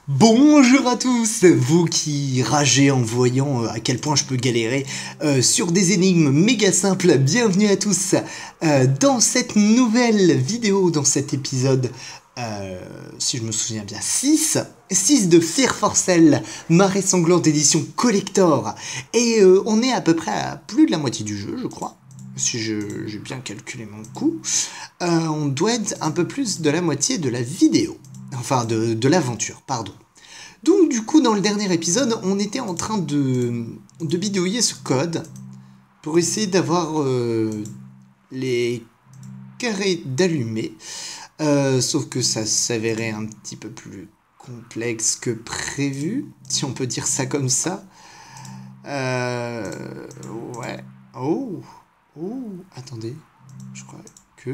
Bonjour à tous, vous qui ragez en voyant à quel point je peux galérer sur des énigmes méga simples, bienvenue à tous dans cette nouvelle vidéo, dans cet épisode, si je me souviens bien, 6 de Fear for Sale, Marée sanglante édition collector, et on est à peu près à plus de la moitié du jeu, je crois. Si j'ai bien calculé mon coup, on doit être un peu plus de la moitié de la vidéo. Enfin, de l'aventure, pardon. Donc, du coup, dans le dernier épisode, on était en train de bidouiller ce code pour essayer d'avoir les carrés d'allumés. Sauf que ça s'avérait un petit peu plus complexe que prévu, si on peut dire ça comme ça. Ouais. Oh, attendez. Je crois que...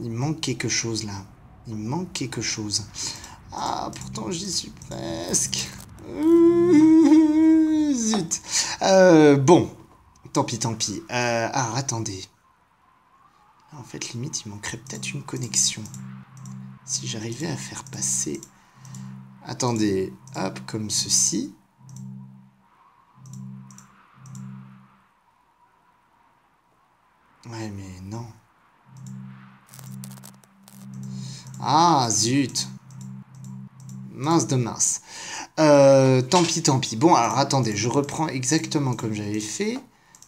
Il manque quelque chose là. Il manque quelque chose. Ah, pourtant j'y suis presque. Zut. Bon. Tant pis. Alors attendez. En fait, limite, il manquerait peut-être une connexion. Si j'arrivais à faire passer... Attendez. Hop, comme ceci. Ouais, mais non. Ah, zut. Mince de mince. Tant pis. Bon, alors attendez, je reprends exactement comme j'avais fait.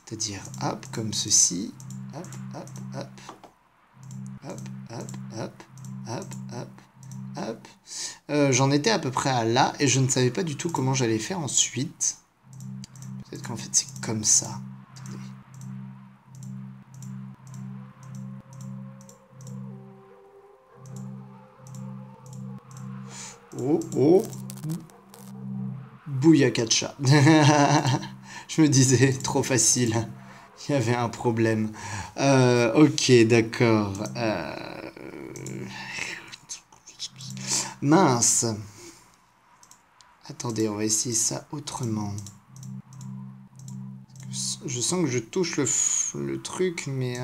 C'est-à-dire, hop, comme ceci. Hop. J'en étais à peu près à là et je ne savais pas du tout comment j'allais faire ensuite. Peut-être qu'en fait c'est comme ça. Attendez. Oh. Bouyakacha. Je me disais, trop facile. Il y avait un problème. Ok, d'accord. Mince. Attendez, on va essayer ça autrement. Je sens que je touche le truc, mais...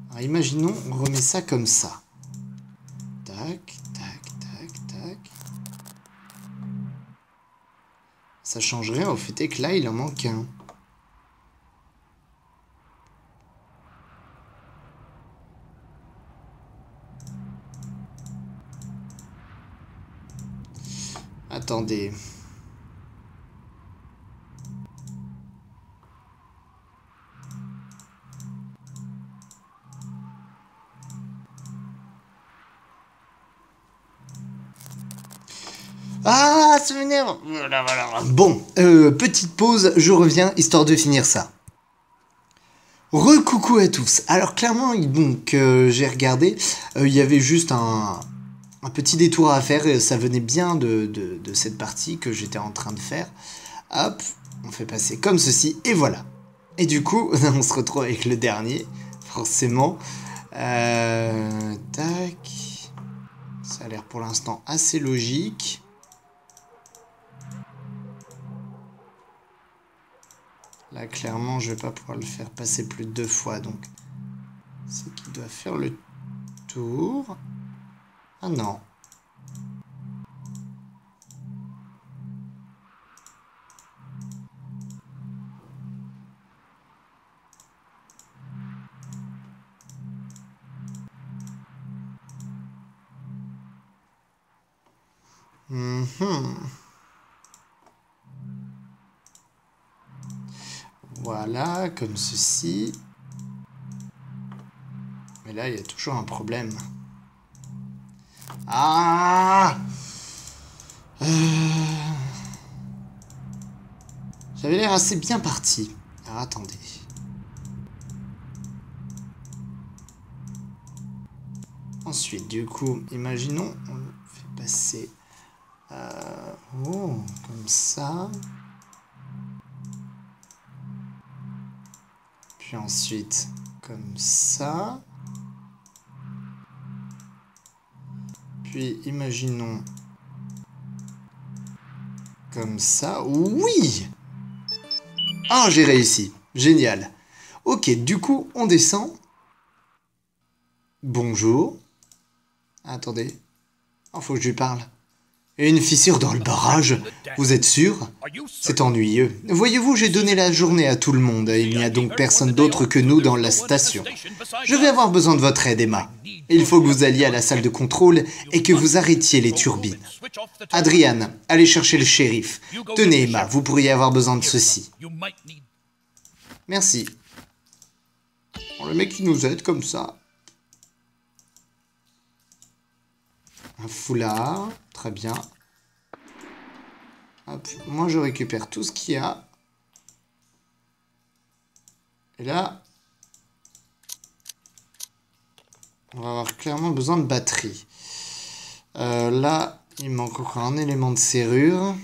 Alors, imaginons, on remet ça comme ça. Tac. Ça change rien au fait est que là, il en manque un. Attendez. Ah, ça m'énerve. Bon, petite pause, je reviens, histoire de finir ça. Recoucou à tous. Alors clairement, donc j'ai regardé, il y avait juste un petit détour à faire, et ça venait bien de cette partie que j'étais en train de faire. Hop, on fait passer comme ceci, et voilà. Et du coup, on se retrouve avec le dernier, forcément. Tac. Ça a l'air pour l'instant assez logique. Là, clairement, je vais pas pouvoir le faire passer plus de 2 fois, donc c'est qu'il doit faire le tour. Ah non. Voilà, comme ceci. Mais là, il y a toujours un problème. Ah! J'avais l'air assez bien parti. Alors, attendez. Ensuite, du coup, imaginons, on le fait passer... comme ça. Puis ensuite, comme ça. Puis, imaginons Comme ça, oui! Ah, j'ai réussi. Génial. Ok, du coup, on descend. Bonjour. Attendez. Oh, faut que je lui parle. Une fissure dans le barrage? Vous êtes sûr? C'est ennuyeux. Voyez-vous, j'ai donné la journée à tout le monde. Il n'y a donc personne d'autre que nous dans la station. Je vais avoir besoin de votre aide, Emma. Il faut que vous alliez à la salle de contrôle et que vous arrêtiez les turbines. Adrian, allez chercher le shérif. Tenez, Emma, vous pourriez avoir besoin de ceci. Merci. Bon, le mec, il nous aide comme ça. Un foulard, très bien. Hop, moi je récupère tout ce qu'il y a. Et là, on va avoir clairement besoin de batterie. Là, il manque encore un élément de serrure.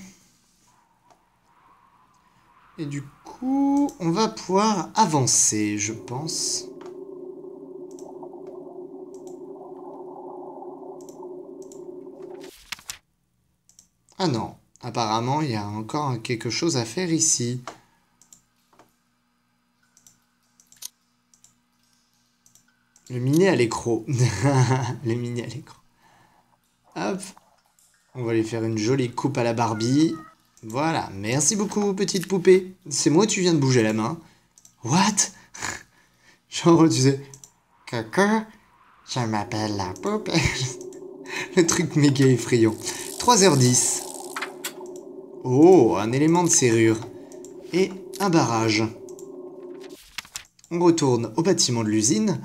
Et du coup, on va pouvoir avancer, je pense. Ah non, apparemment, il y a encore quelque chose à faire ici. Le miner à l'écro. Le miner à l'écro. Hop. On va lui faire une jolie coupe à la Barbie. Voilà, merci beaucoup, petite poupée. C'est moi, tu viens de bouger la main. What? Genre, tu sais... Coucou, je m'appelle la poupée. Le truc méga effrayant. 3h10. Oh, un élément de serrure. Et un barrage. On retourne au bâtiment de l'usine.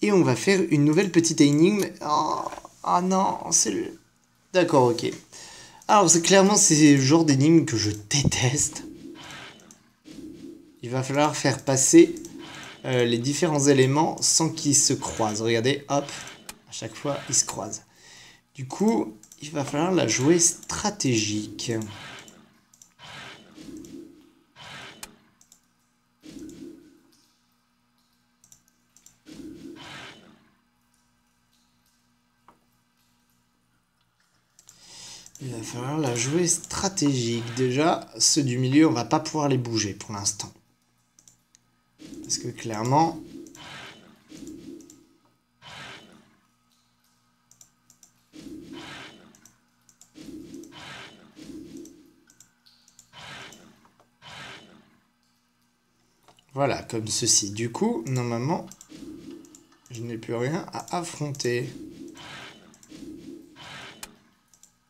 Et on va faire une nouvelle petite énigme. Oh non, c'est le... D'accord, ok. Alors, clairement, c'est le genre d'énigme que je déteste. Il va falloir faire passer les différents éléments sans qu'ils se croisent. Regardez, hop, à chaque fois, ils se croisent. Du coup, il va falloir la jouer stratégique. Il va falloir la jouer stratégique. Déjà, ceux du milieu, on va pas pouvoir les bouger pour l'instant. Parce que clairement... Voilà, comme ceci. Du coup, normalement, je n'ai plus rien à affronter.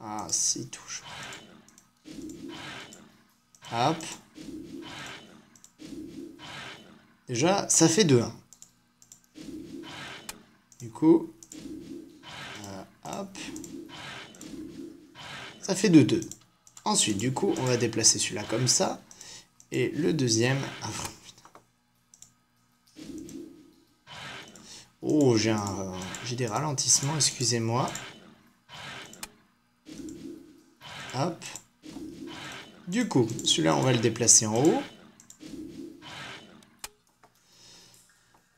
Ah, si, toujours. Hop. Déjà, ça fait 2-1. Du coup, hop. Ça fait 2-2. Ensuite, du coup, on va déplacer celui-là comme ça. Et le deuxième... Oh, j'ai des ralentissements, excusez-moi. Hop. Du coup, celui-là, on va le déplacer en haut.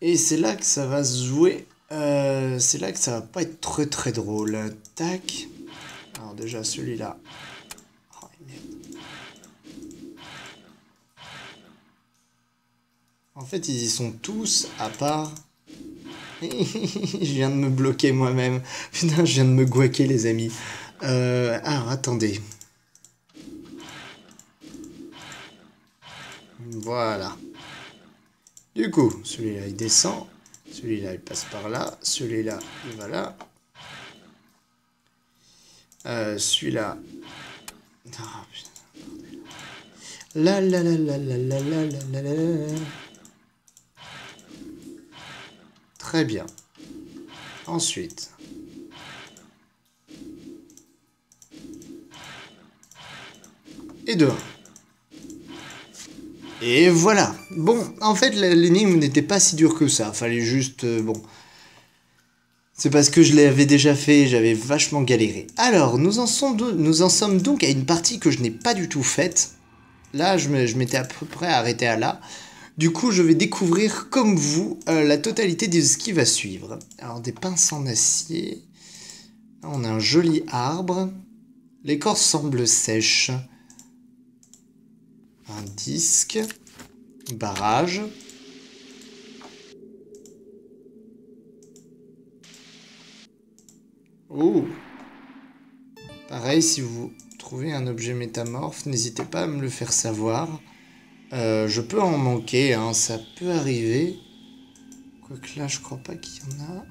Et c'est là que ça va se jouer. C'est là que ça va pas être très très drôle. Tac. Alors déjà, celui-là. Oh, merde. En fait, ils y sont tous, à part... Je viens de me bloquer moi-même. Putain, je viens de me gouaquer, les amis. Alors, attendez. Voilà. Du coup, celui-là, il descend. Celui-là, il passe par là. Celui-là, il va là. Celui-là... Oh, putain. La la la la la la la la la la. Très bien. Ensuite... Et 2-1. Et voilà. Bon, en fait, l'énigme n'était pas si dure que ça. Fallait juste... bon. C'est parce que je l'avais déjà fait, j'avais vachement galéré. Alors, nous en sommes donc à une partie que je n'ai pas du tout faite. Là, je m'étais à peu près arrêté à là. Du coup, je vais découvrir, comme vous, la totalité de ce qui va suivre. Alors, des pinces en acier. Là, on a un joli arbre. L'écorce semble sèche. Un disque. Barrage. Oh. Pareil, si vous trouvez un objet métamorphe, n'hésitez pas à me le faire savoir. Je peux en manquer, hein, ça peut arriver. Quoique là, je crois pas qu'il y en a.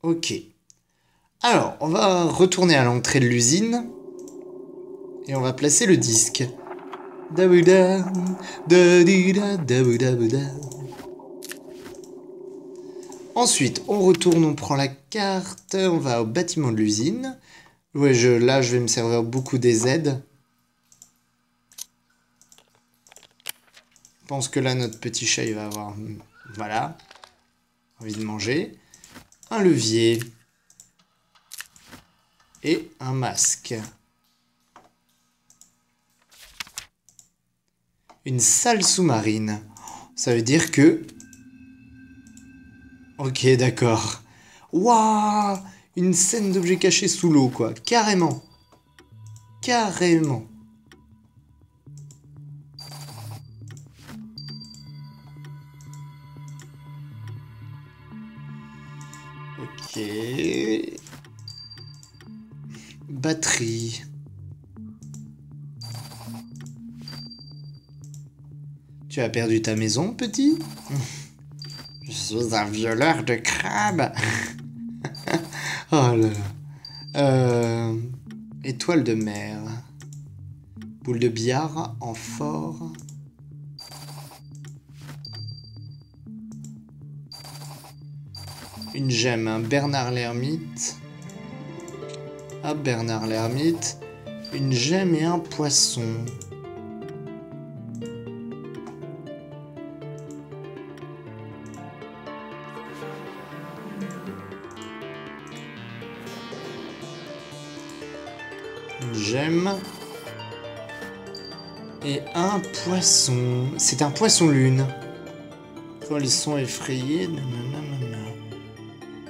Ok. Alors, on va retourner à l'entrée de l'usine. Et on va placer le disque. Da-bou-da, da-di-da, da-bou-da-bou-da. Ensuite, on retourne, on prend la carte, on va au bâtiment de l'usine. Ouais, là, je vais me servir beaucoup des aides. Je pense que là, notre petit chat, il va avoir... Voilà. Envie de manger. Un levier. Et un masque. Une salle sous-marine. Ça veut dire que... Ok, d'accord. Waouh! Une scène d'objets cachés sous l'eau, quoi. Carrément. Carrément. Ok. Batterie. Tu as perdu ta maison, petit? Je suis un violeur de crabes. Oh là là. Étoile de mer. Boule de billard, amphore. Une gemme, un Bernard l'ermite. Ah, Bernard l'ermite. Une gemme et un poisson. Une gemme. Et un poisson. C'est un poisson-lune. Quand ils sont effrayés...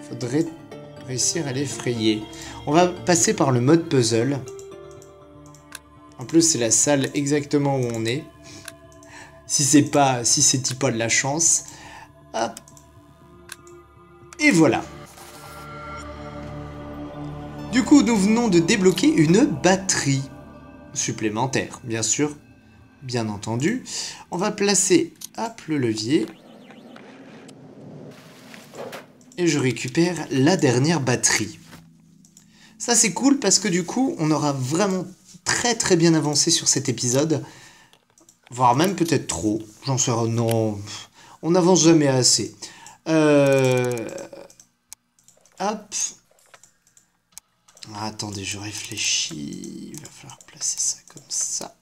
Faudrait réussir à l'effrayer. On va passer par le mode puzzle. En plus, c'est la salle exactement où on est. Si c'est pas de la chance. Hop. Et voilà. Du coup, nous venons de débloquer une batterie supplémentaire, bien sûr. Bien entendu. On va placer, hop, le levier. Et je récupère la dernière batterie. Ça, c'est cool parce que du coup, on aura vraiment très bien avancé sur cet épisode. Voire même peut-être trop. J'en sais rien. Non, on n'avance jamais assez. Hop. Ah, attendez, je réfléchis. Il va falloir placer ça comme ça.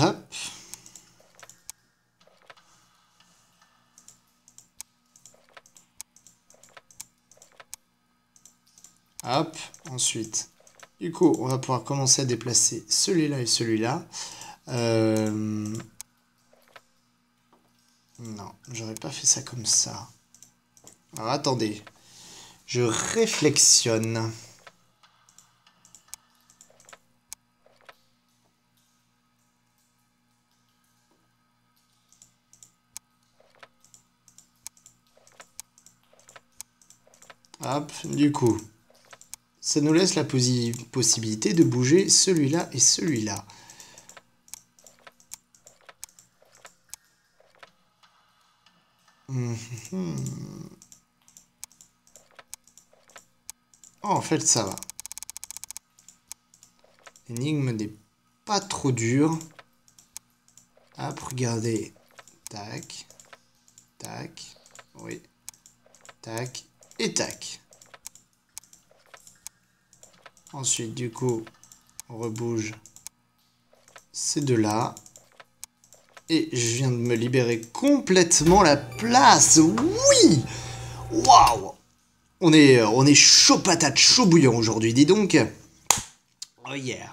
Hop. Hop, ensuite. Du coup, on va pouvoir commencer à déplacer celui-là et celui-là. Non, j'aurais pas fait ça comme ça. Alors attendez, je réflexionne. Hop, du coup, ça nous laisse la possibilité de bouger celui-là et celui-là. Oh, en fait, ça va. L'énigme n'est pas trop dure. Hop, regardez. Tac. Tac. Oui. Tac. Et tac. Ensuite, du coup, on rebouge ces deux-là. Et je viens de me libérer complètement la place. Oui! Waouh! On est chaud patate, chaud bouillant aujourd'hui, dis donc. Oh yeah.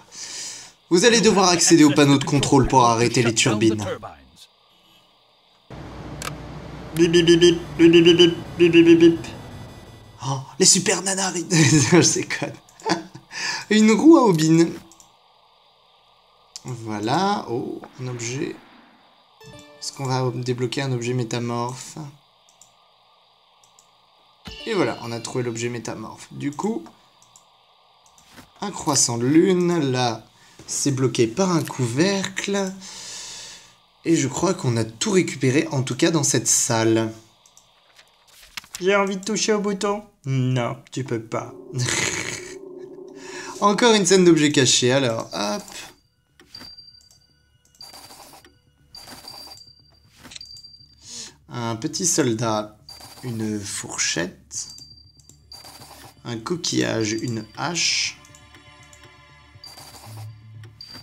Vous allez devoir accéder au panneau de contrôle pour arrêter les turbines. Bip bip bip bip bip bip bip bip bip bip bip. Oh, les super nanars. C'est con. Une roue à bobine. Voilà. Oh, un objet. Est-ce qu'on va débloquer un objet métamorphe? Et voilà, on a trouvé l'objet métamorphe. Du coup, un croissant de lune. Là, c'est bloqué par un couvercle. Et je crois qu'on a tout récupéré, en tout cas dans cette salle. J'ai envie de toucher au bouton. Non, tu peux pas. Encore une scène d'objets cachés, alors, hop. Un petit soldat, une fourchette, un coquillage, une hache,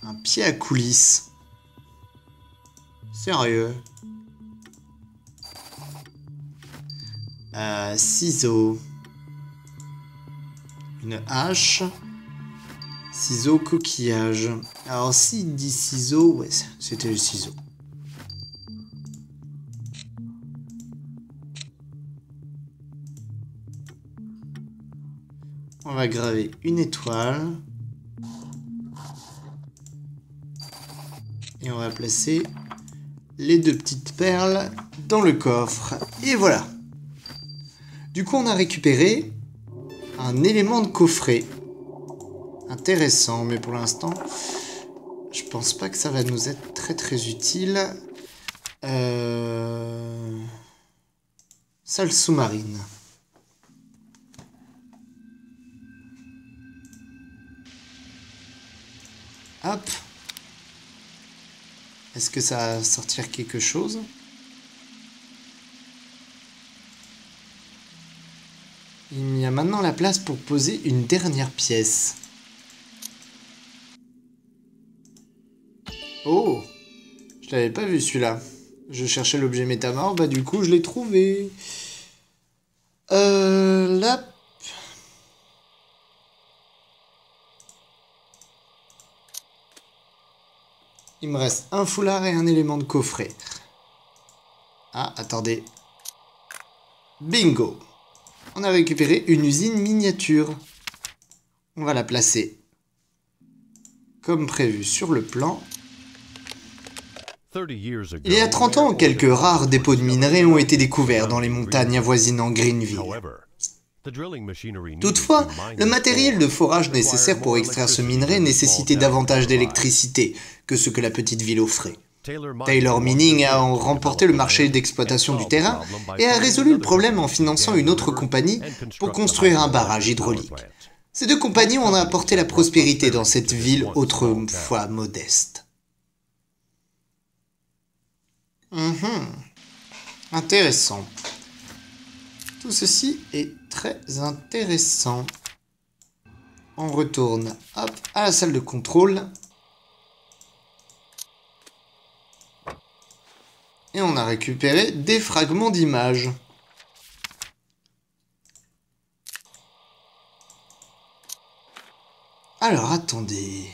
un pied à coulisses. Sérieux? Ciseaux, une hache, ciseaux, coquillage. Alors s'il dit ciseaux, ouais, c'était le ciseau. On va graver une étoile. Et on va placer les deux petites perles dans le coffre. Et voilà. Du coup, on a récupéré un élément de coffret. Intéressant, mais pour l'instant, je pense pas que ça va nous être très très utile. Salle sous-marine. Hop. Est-ce que ça va sortir quelque chose? Il y a maintenant la place pour poser une dernière pièce. Oh! Je l'avais pas vu celui-là. Je cherchais l'objet métamorphe, bah du coup je l'ai trouvé. Là... Il me reste un foulard et un élément de coffret. Ah, attendez. Bingo! On a récupéré une usine miniature. On va la placer comme prévu sur le plan. Il y a 30 ans, quelques rares dépôts de minerais ont été découverts dans les montagnes avoisinant Greenville. Toutefois, le matériel de forage nécessaire pour extraire ce minerai nécessitait davantage d'électricité que ce que la petite ville offrait. Taylor Mining a remporté le marché d'exploitation du terrain et a résolu le problème en finançant une autre compagnie pour construire un barrage hydraulique. Ces deux compagnies ont apporté la prospérité dans cette ville autrefois modeste. Intéressant. Tout ceci est très intéressant. On retourne hop, à la salle de contrôle. Et on a récupéré des fragments d'images. Alors, attendez.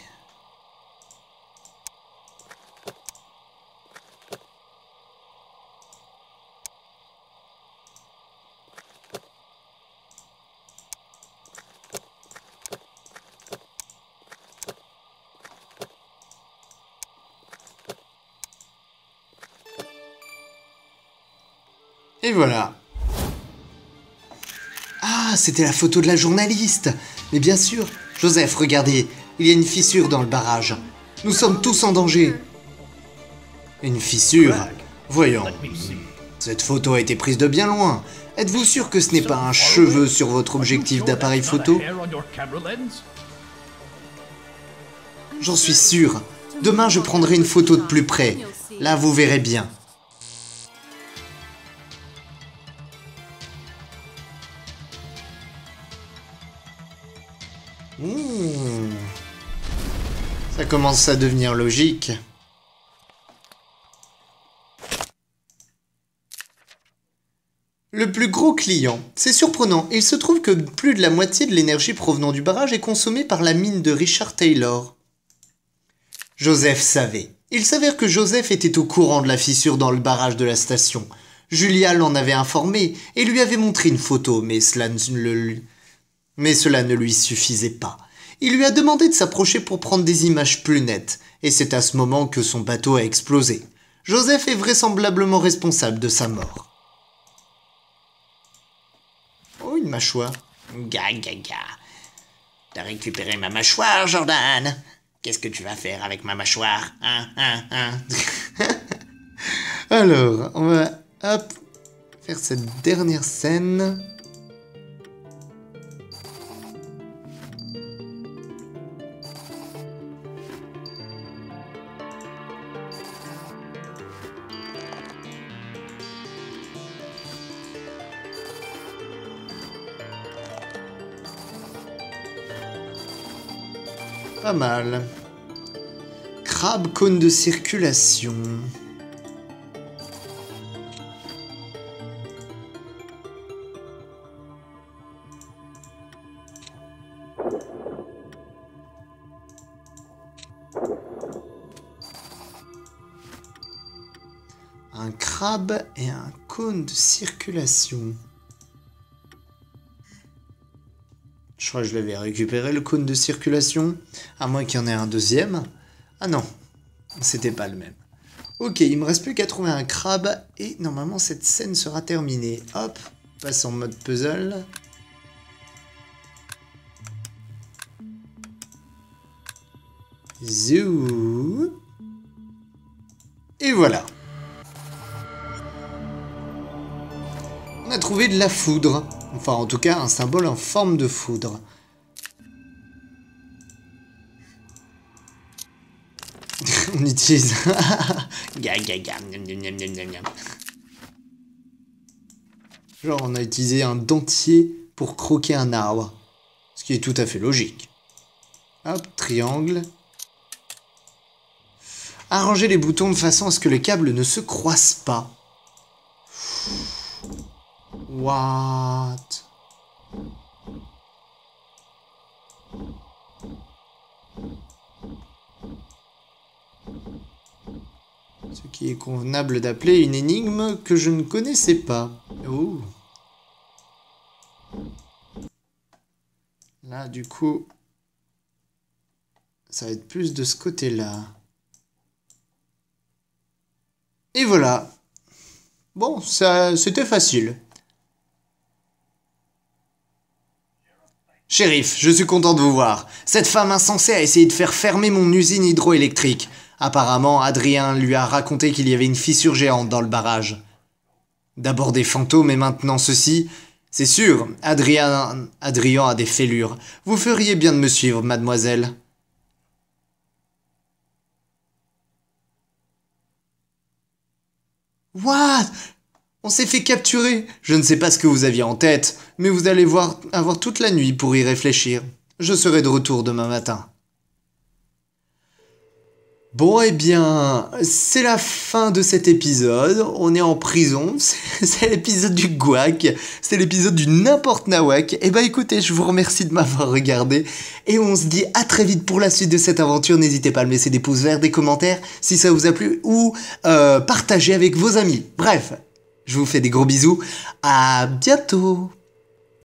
Et voilà. Ah, c'était la photo de la journaliste. Mais bien sûr, Joseph, regardez, il y a une fissure dans le barrage. Nous sommes tous en danger. Une fissure? Voyons. Cette photo a été prise de bien loin. Êtes-vous sûr que ce n'est pas un cheveu sur votre objectif d'appareil photo? J'en suis sûr. Demain, je prendrai une photo de plus près. Là, vous verrez bien. Ça commence à devenir logique. Le plus gros client. C'est surprenant, il se trouve que plus de la moitié de l'énergie provenant du barrage est consommée par la mine de Richard Taylor. Joseph savait. Il s'avère que Joseph était au courant de la fissure dans le barrage de la station. Julia l'en avait informé et lui avait montré une photo, mais cela ne lui suffisait pas. Il lui a demandé de s'approcher pour prendre des images plus nettes, et c'est à ce moment que son bateau a explosé. Joseph est vraisemblablement responsable de sa mort. Oh, une mâchoire. Gaga. T'as récupéré ma mâchoire, Jordan? Qu'est-ce que tu vas faire avec ma mâchoire? Alors, on va faire cette dernière scène. Pas mal. Crabe cône de circulation. Un crabe et un cône de circulation. Je crois que je l'avais récupéré, le cône de circulation. À moins qu'il y en ait un deuxième. Ah non, c'était pas le même. Ok, il me reste plus qu'à trouver un crabe. Et normalement, cette scène sera terminée. Hop, passe en mode puzzle. Zou. Et voilà. On a trouvé de la foudre. Enfin, en tout cas, un symbole en forme de foudre. On utilise... Genre, on a utilisé un dentier pour croquer un arbre. Ce qui est tout à fait logique. Hop, triangle. Arranger les boutons de façon à ce que les câbles ne se croisent pas. What? Ce qui est convenable d'appeler une énigme que je ne connaissais pas. Oh. Là, du coup, ça va être plus de ce côté-là. Et voilà. Bon, ça, c'était facile. Shérif, je suis content de vous voir. Cette femme insensée a essayé de faire fermer mon usine hydroélectrique. Apparemment, Adrien lui a raconté qu'il y avait une fissure géante dans le barrage. D'abord des fantômes et maintenant ceci. C'est sûr, Adrien a des fêlures. Vous feriez bien de me suivre, mademoiselle. What? On s'est fait capturer. Je ne sais pas ce que vous aviez en tête, mais vous allez avoir toute la nuit pour y réfléchir. Je serai de retour demain matin. Bon, eh bien, c'est la fin de cet épisode. On est en prison. C'est l'épisode du Gouac. C'est l'épisode du n'importe nawak. Eh ben, écoutez, je vous remercie de m'avoir regardé. Et on se dit à très vite pour la suite de cette aventure. N'hésitez pas à me laisser des pouces verts, des commentaires si ça vous a plu ou partager avec vos amis. Bref, je vous fais des gros bisous. À bientôt.